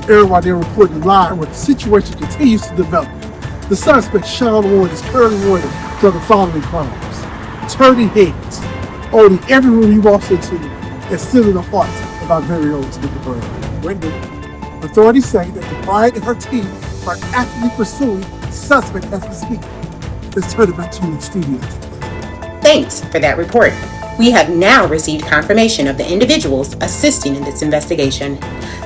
aired while they're reporting live where the situation continues to develop. The suspect, Shawn, is currently wanted for the following crimes: turning heads, owning every room he walks into, and stealing the hearts of our very own Tameka Brown. Authorities say that the bride and her team are actively pursuing the suspect as we speak. Let's turn it back to you in the studio. Thanks for that report. We have now received confirmation of the individuals assisting in this investigation.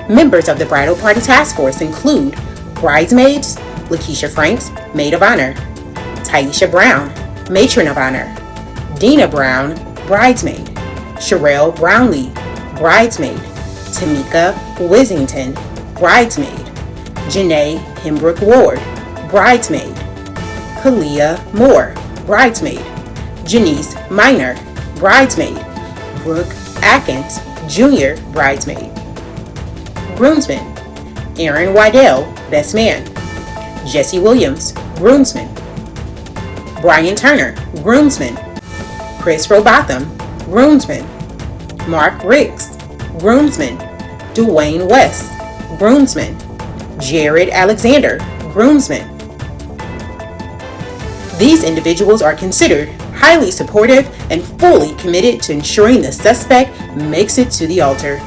Members of the Bridal Party Task Force include bridesmaids, Lakeisha Franks, Maid of Honor; Taisha Brown, Matron of Honor; Dina Brown, Bridesmaid; Sherelle Brownlee, Bridesmaid; Tameka Wissington, Bridesmaid; Janae Pembroke Ward, Bridesmaid; Kalia Moore, Bridesmaid; Janice Minor, Bridesmaid; Brooke Atkins, Jr., Bridesmaid. Groomsmen: Aaron Wydell, Best Man; Jesse Williams, Groomsman; Brian Turner, Groomsman; Chris Robotham, Groomsman; Mark Riggs, Groomsman; Dwayne West, Groomsman; Jared Alexander, Groomsman. These individuals are considered highly supportive and fully committed to ensuring the suspect makes it to the altar.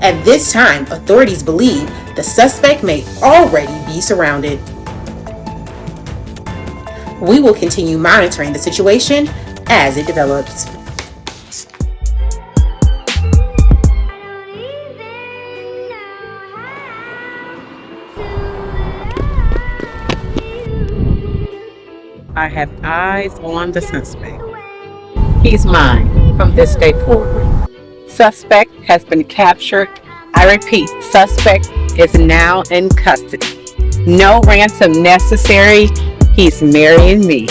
At this time, authorities believe the suspect may already be surrounded. We will continue monitoring the situation as it develops. I have eyes on the suspect. He's mine from this day forward. Suspect has been captured. I repeat, suspect is now in custody. No ransom necessary. He's marrying me.